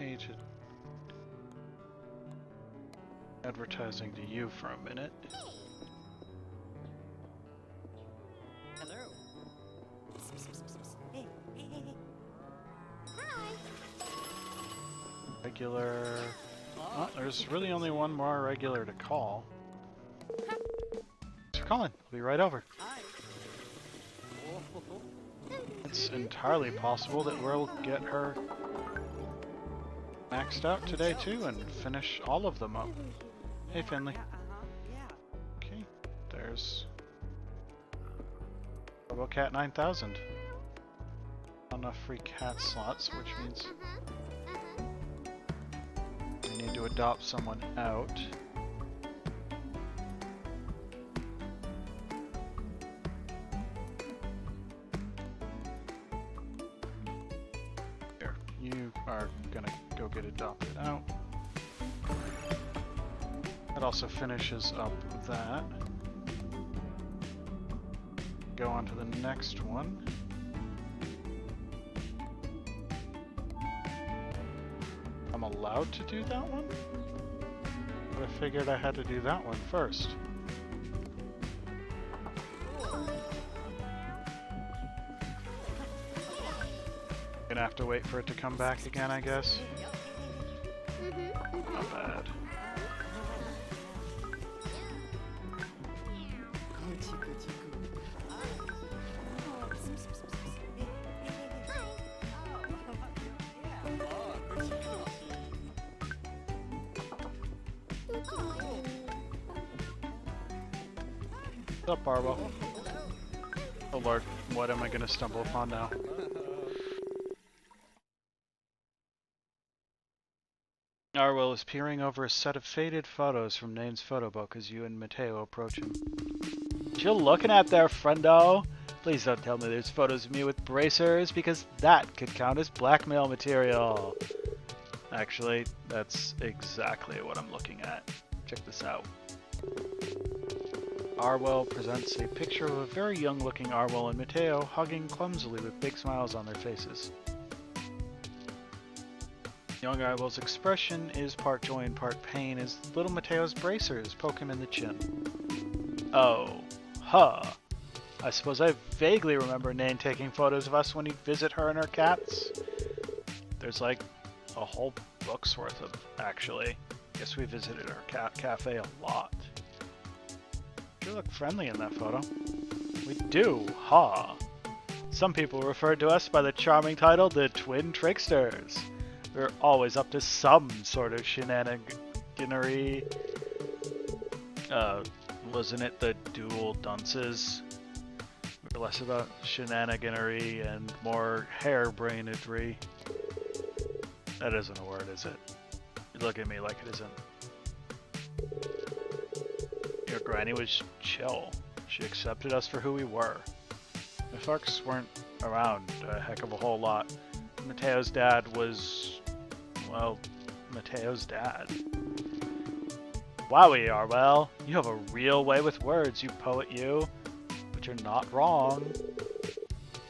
page advertising to you for a minute. Hello. Hey. Hi. Regular. Oh, there's really only one more regular to call. Thanks for calling. I'll be right over. Hi. It's entirely possible that we'll get her maxed out today too and finish all of them up. Hey Finley. Yeah. Okay, there's RoboCat 9000. Not enough free cat slots, which means we need to adopt someone out. Here, you are gonna go get adopted out. That also finishes up that. Go on to the next one. I'm allowed to do that one? But I figured I had to do that one first. Gonna have to wait for it to come back again, I guess. Not bad. What's up, Barbo? Oh lord, what am I gonna stumble upon now? Arwell is peering over a set of faded photos from Nane's photo book as you and Mateo approach him. What you looking at there, friendo? Please don't tell me there's photos of me with bracers, because that could count as blackmail material. Actually, that's exactly what I'm looking at. Check this out. Arwell presents a picture of a very young-looking Arwell and Mateo hugging clumsily with big smiles on their faces. Young Arwell's expression is part joy and part pain as little Mateo's bracers poke him in the chin. Oh, huh. I suppose I vaguely remember Nane taking photos of us when he'd visit her and her cats. There's like a whole book's worth of, actually. Guess we visited her cat cafe a lot. You look friendly in that photo. We do, huh? Some people referred to us by the charming title, the Twin Tricksters. We're always up to some sort of shenaniganery. Wasn't it the dual dunces? We were less about shenaniganery and more harebrainedry. That isn't a word, is it? You look at me like it isn't. Your granny was chill. She accepted us for who we were. The Farks weren't around a heck of a whole lot. Mateo's dad was, well, Mateo's dad. Wowie, Arwell. You have a real way with words, you poet you. But you're not wrong.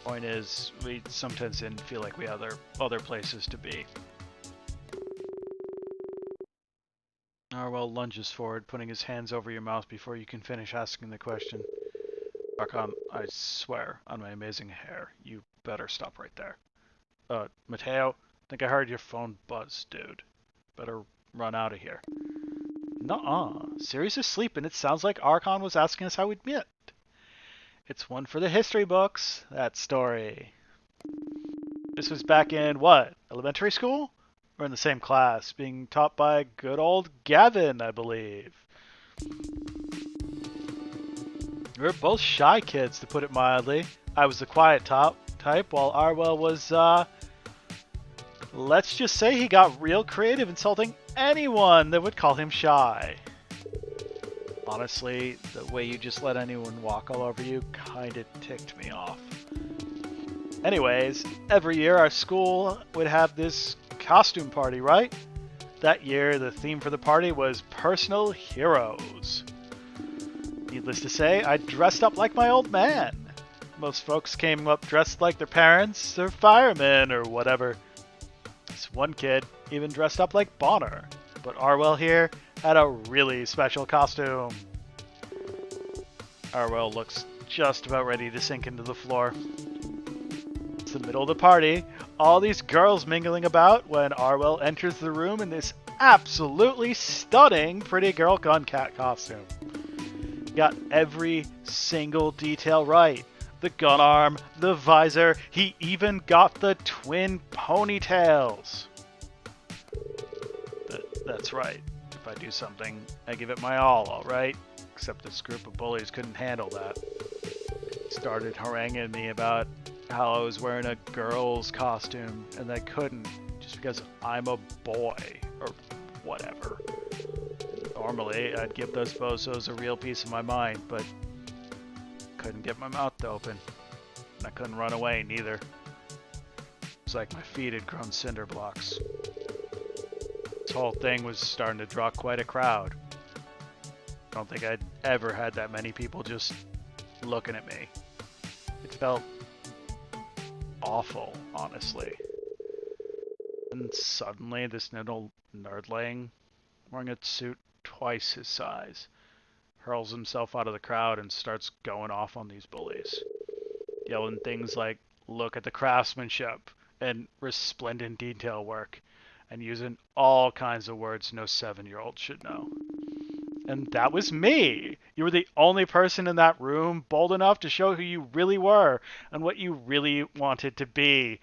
Point is, we sometimes didn't feel like we had other places to be. Arwell lunges forward, putting his hands over your mouth before you can finish asking the question. Archon, I swear on my amazing hair, you better stop right there. Mateo, think I heard your phone buzz, dude. Better run out of here. Nuh-uh. Sirius is sleeping. It sounds like Archon was asking us how we'd met. It's one for the history books, that story. This was back in, what, elementary school? We're in the same class, being taught by good old Gavin, I believe. We were both shy kids, to put it mildly. I was the quiet type, while Arwell was, let's just say he got real creative insulting anyone that would call him shy. Honestly, the way you just let anyone walk all over you kinda ticked me off. Anyways, every year our school would have this costume party, right? That year, the theme for the party was personal heroes. Needless to say, I dressed up like my old man. Most folks came up dressed like their parents or firemen or whatever. This one kid, even dressed up like Bonner. But Arwell here had a really special costume. Arwell looks just about ready to sink into the floor. It's the middle of the party, all these girls mingling about when Arwell enters the room in this absolutely stunning pretty girl gun cat costume. Got every single detail right. The gun arm, the visor, he even got the twin ponytails. That's right. If I do something, I give it my all right? Except this group of bullies couldn't handle that. Started haranguing me about how I was wearing a girl's costume, and they couldn't just because I'm a boy, or whatever. Normally, I'd give those bozos a real piece of my mind, but couldn't get my mouth to open. And I couldn't run away, neither. It's like my feet had grown cinder blocks. This whole thing was starting to draw quite a crowd. I don't think I'd ever had that many people just looking at me. It felt awful, honestly. And suddenly, this little nerdling, wearing a suit twice his size, hurls himself out of the crowd and starts going off on these bullies. Yelling things like, "Look at the craftsmanship," and "resplendent detail work," and using all kinds of words no 7-year-old should know. And that was me! You were the only person in that room bold enough to show who you really were and what you really wanted to be.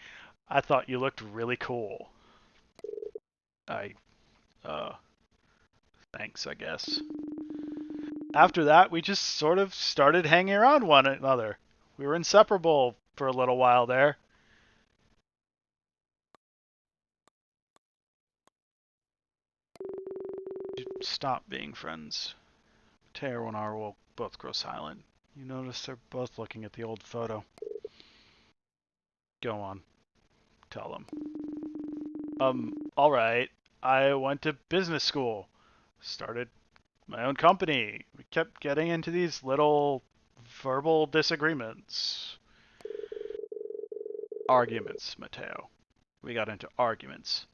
I thought you looked really cool. Thanks, I guess. After that, we just sort of started hanging around one another. We were inseparable for a little while there. Stop being friends. Teo and I will both grow silent. You notice they're both looking at the old photo. Go on. Tell them. Alright. I went to business school. Started my own company. We kept getting into these little verbal disagreements. Arguments, Mateo. We got into arguments.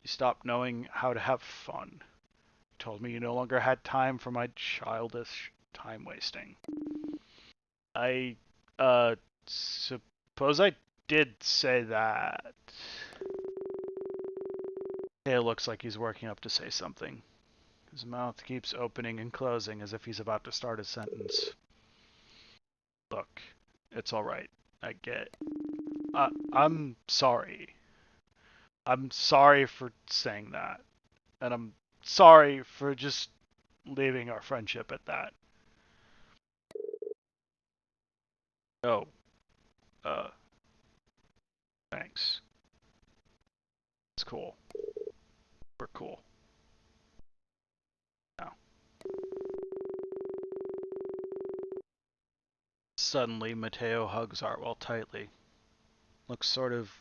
You stopped knowing how to have fun. You told me you no longer had time for my childish time wasting. I, suppose I did say that. It looks like he's working up to say something. His mouth keeps opening and closing as if he's about to start a sentence. Look, it's alright. I get it. I'm sorry. I'm sorry for saying that. And I'm sorry for just leaving our friendship at that. Oh, thanks. It's cool. We're cool. Now. Suddenly, Mateo hugs Artwell tightly. Looks sort of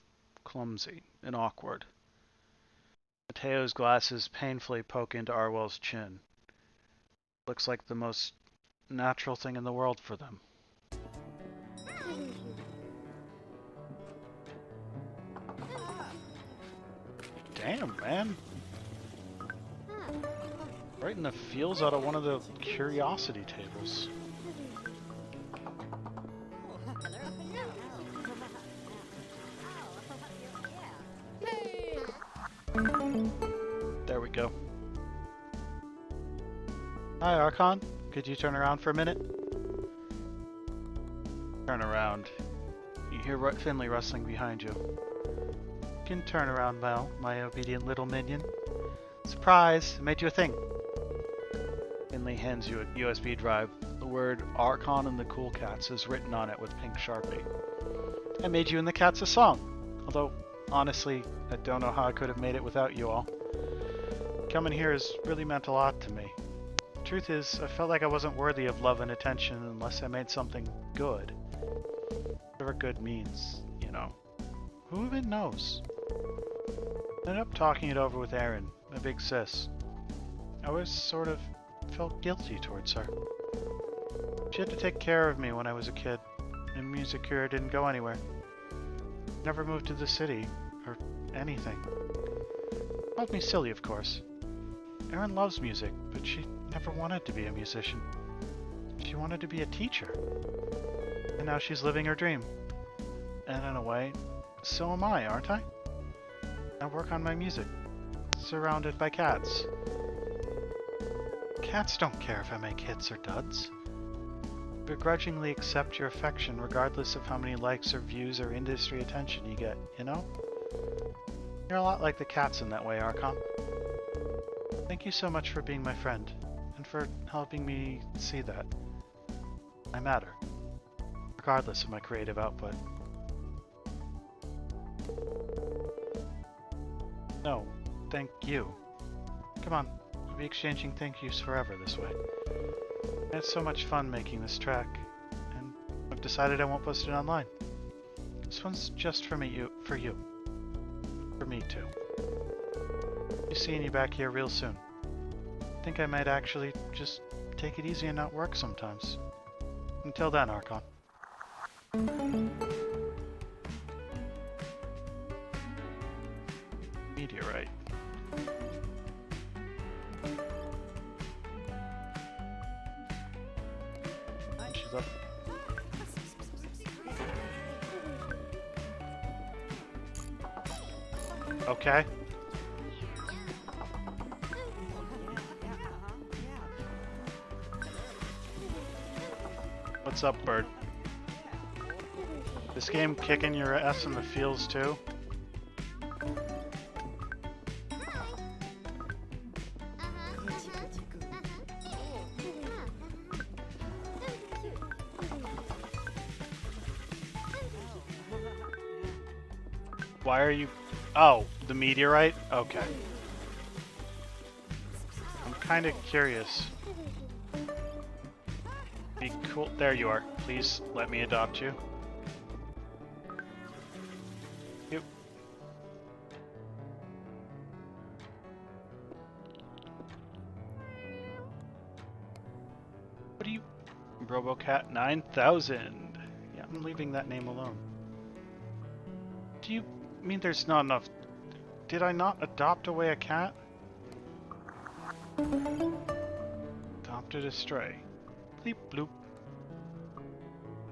clumsy and awkward. Mateo's glasses painfully poke into Arwell's chin. Looks like the most natural thing in the world for them. Damn, man. Right in the feels out of one of the curiosity tables. There we go. Hi, Archon. Could you turn around for a minute? Turn around. You hear Finley rustling behind you. You can turn around, Mel, my obedient little minion. Surprise! I made you a thing. Finley hands you a USB drive. The word Archon and the Cool Cats is written on it with pink Sharpie. I made you and the cats a song. Although, honestly, I don't know how I could have made it without you all. Coming here has really meant a lot to me. Truth is, I felt like I wasn't worthy of love and attention unless I made something good. Whatever good means, you know. Who even knows? I ended up talking it over with Erin, my big sis. I always sort of felt guilty towards her. She had to take care of me when I was a kid, and music career didn't go anywhere. Never moved to the city, or anything. Called me silly, of course. Erin loves music, but she never wanted to be a musician. She wanted to be a teacher. And now she's living her dream. And in a way, so am I, aren't I? I work on my music, surrounded by cats. Cats don't care if I make hits or duds. Begrudgingly accept your affection regardless of how many likes or views or industry attention you get, you know? You're a lot like the cats in that way, Archon. Thank you so much for being my friend, and for helping me see that I matter, regardless of my creative output. No, thank you. Come on, we'll be exchanging thank yous forever this way. I had so much fun making this track, and I've decided I won't post it online. This one's just for me, for you. For me too. Be seeing you back here real soon. I think I might actually just take it easy and not work sometimes. Until then, Archon. Meteorite. She's up. Okay. What's up, bird? This game kicking your ass in the fields too? Why are you... Oh, the meteorite? Okay. I'm kind of curious. Be cool. There you are. Please let me adopt you. Yep. What do you... Robocat 9000. Yeah, I'm leaving that name alone. Do you mean there's not enough... Did I not adopt away a cat? Adopted a stray. Bleep bloop.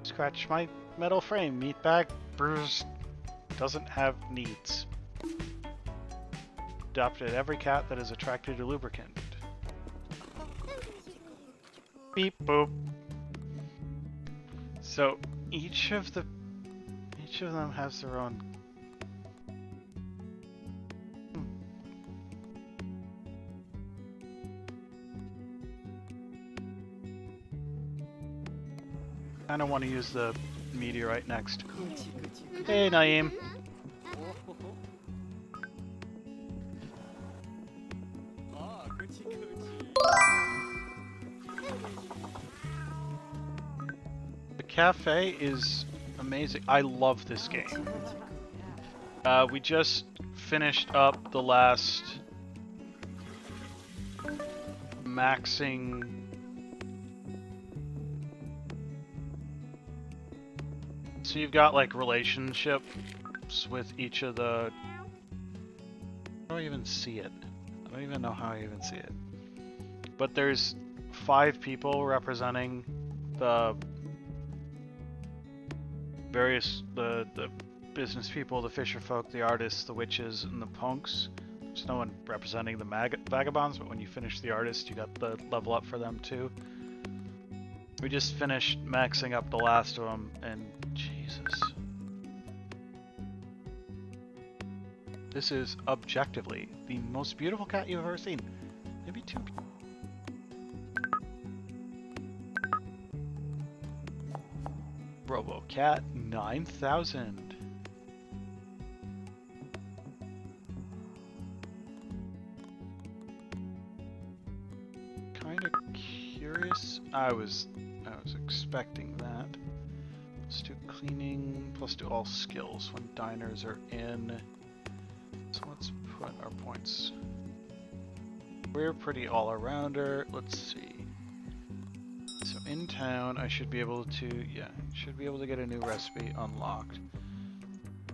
Scratch my metal frame, meatbag. Bruised. Doesn't have needs. Adopted every cat that is attracted to lubricant. Beep boop. So each of them has their own. I don't want to use the meteorite next. Hey, Naeem. The cafe is amazing. I love this game. We just finished up the last maxing. So you've got like relationships with each of the... I don't even see it. I don't even know how I even see it. But there's 5 people representing the various, the business people, the fisher folk, the artists, the witches, and the punks. There's no one representing the vagabonds, but when you finish the artist, you got the level up for them too. We just finished maxing up the last of them, and Jesus. This is objectively the most beautiful cat you've ever seen. Maybe 2. RoboCat 9000. Kind of curious. I was expecting that. Let's do cleaning, plus do all skills when diners are in. So let's put our points. We're pretty all-arounder. Let's see. So in town, I should be able to, yeah, should be able to get a new recipe unlocked.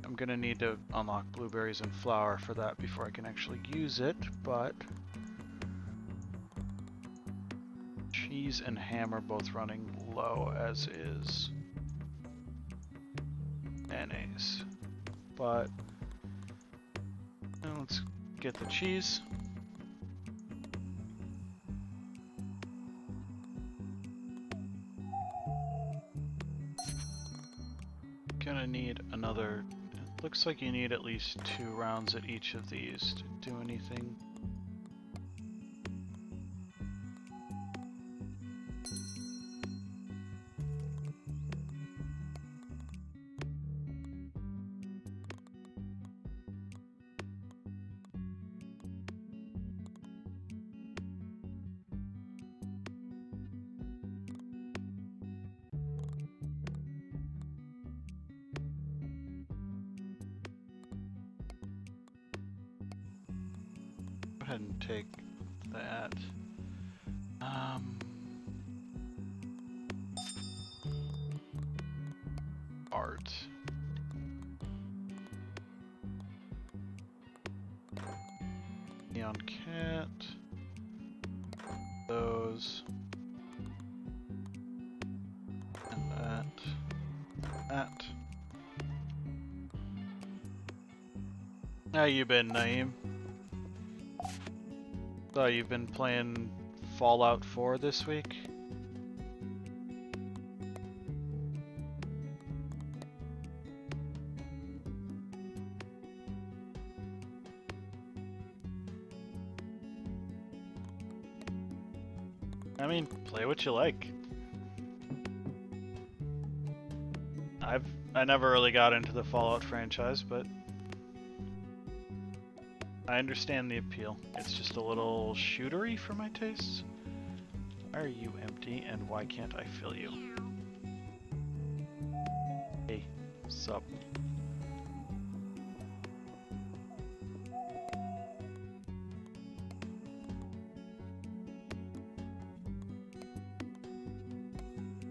I'm gonna need to unlock blueberries and flour for that before I can actually use it, but cheese and ham are both running low, as is mayonnaise. But let's get the cheese. Gonna need another. It looks like you need at least 2 rounds at each of these to do anything. Go ahead and take that. Art. Neon cat. Those. And that. That. How you been, Naeem? So you've been playing Fallout 4 this week? I mean, play what you like. I never really got into the Fallout franchise, but I understand the appeal. It's just a little shootery for my tastes. Why are you empty and why can't I fill you? Hey, sup?